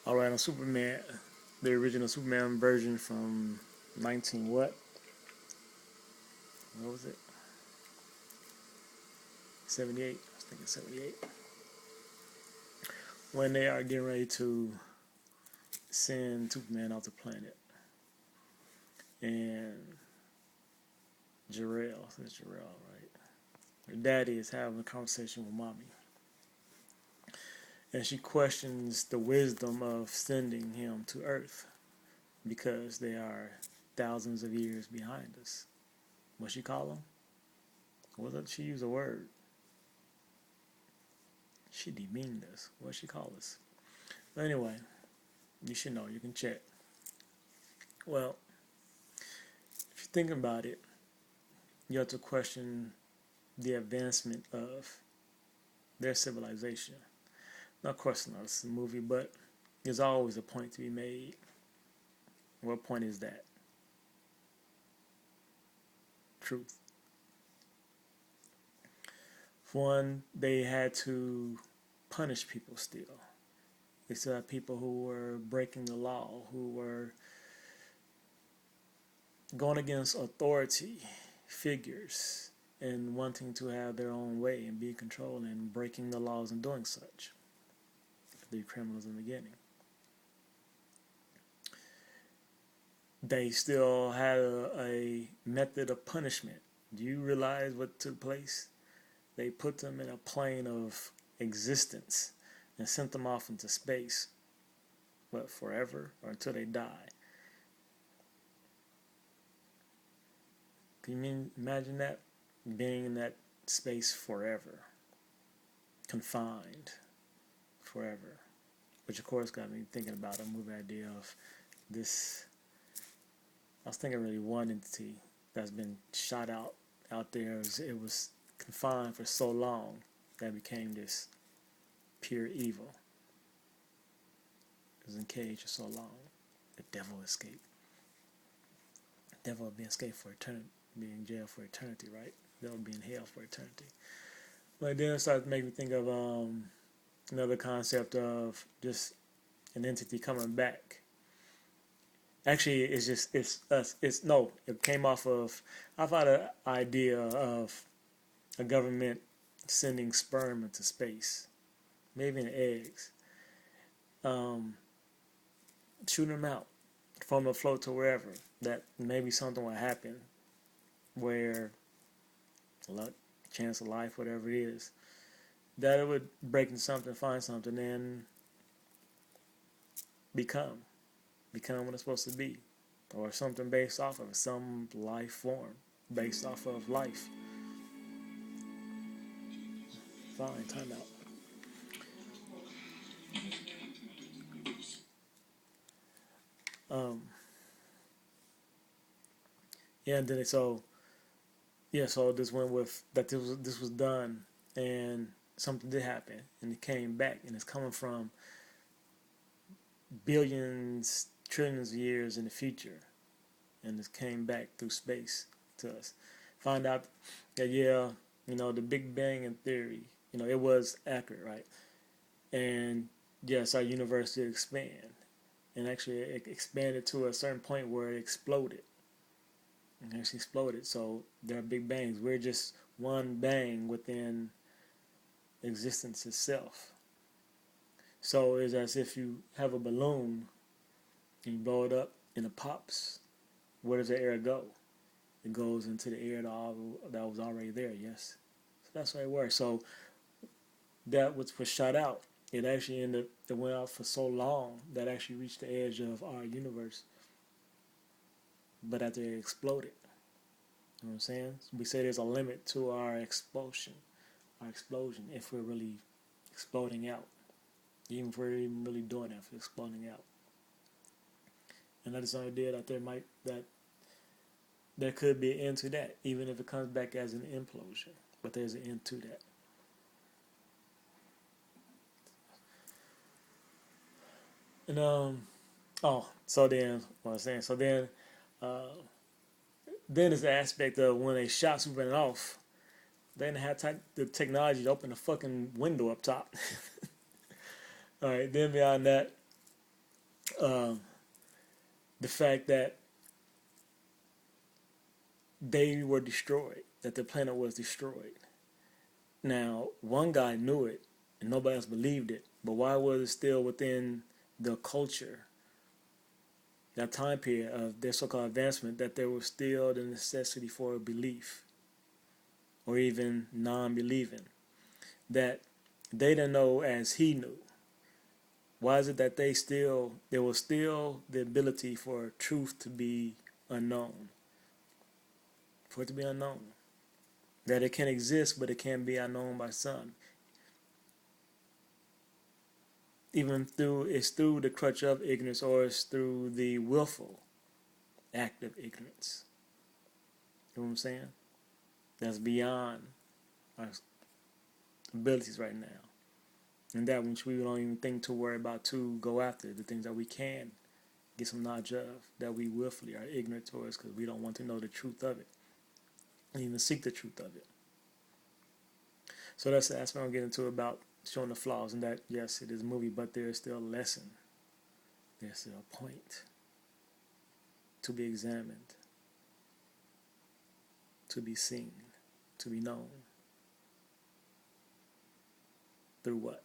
All right, on Superman, the original Superman version from 19 what? What was it? 78. I was thinking 78. When they are getting ready to send Superman off the planet, and Jor-El, it's Jor-El, right? Her daddy is having a conversation with mommy, and she questions the wisdom of sending him to Earth because they are thousands of years behind us. What she call them? Wasn't she use a word? She demeaned us. What she call us? But anyway, you should know. You can check. Well, if you're thinking about it, you have to question the advancement of their civilization. Now, of course, not a movie, but there's always a point to be made. What point is that? Truth. For one, they had to punish people still. They still had people who were breaking the law, who were going against authority figures and wanting to have their own way and be in control and breaking the laws and doing such. The criminals in the beginning. They still had a method of punishment. Do you realize what took place? They put them in a plane of existence and sent them off into space, but forever or until they die. Can you imagine that? Being in that space forever, confined forever, which of course got me thinking about a movie idea of this. I was thinking really one entity that's been shot out there. It was confined for so long that it became this pure evil. It was encaged for so long. The devil escaped. The devil would be escaped for eternity, be in jail for eternity, right? The devil would be in hell for eternity. But then it started to make me think of another concept of just an entity coming back. Actually, it came off of, I've had an idea of a government sending sperm into space, maybe in eggs, shooting them out from the float to wherever, that maybe something will happen where luck, chance of life, whatever it is, that it would break into something, find something, and become what it's supposed to be, or something based off of some life form based off of life. Fine, time out. Yeah, and then so this went with that. This was done, and something did happen, and it came back, and it's coming from billions, trillions of years in the future, and it came back through space to us. Find out that the Big Bang in theory, it was accurate, right? And yes, our universe did expand, and actually it expanded to a certain point where it exploded. It actually exploded. So there are big bangs. We're just one bang within existence itself. So it's as if you have a balloon and you blow it up and it pops. Where does the air go? It goes into the air that was already there, yes. So that's how it works. So that was shot out. It actually it went out for so long that actually reached the edge of our universe. But after it exploded. You know what I'm saying? We say there's a limit to our explosion, if we're really exploding out. Even if we're even really doing that, if we're exploding out. And that is an idea that there could be an end to that, even if it comes back as an implosion. But there's an end to that. And so then what I'm saying, then is the aspect of when they shot Superman off, they didn't have the technology to open the fucking window up top. All right, then beyond that, um, the fact that they were destroyed, that the planet was destroyed. Now, one guy knew it and nobody else believed it, but why was it still within the culture, that time period of their so-called advancement, that there was still the necessity for belief or even non-believing, that they didn't know as he knew? Why is it that there was still the ability for truth to be unknown, for it to be unknown, that it can exist but it can be unknown by some, even through the crutch of ignorance, or it's through the willful act of ignorance? You know what I'm saying? That's beyond our abilities right now, and that which we don't even think to worry about to go after, the things that we can get some knowledge of, that we willfully are ignorant towards because we don't want to know the truth of it and even seek the truth of it. So that's the aspect I'm getting into about showing the flaws, and that yes, it is a movie, but there is still a lesson. There's still a point to be examined, to be seen, to be known. Through what?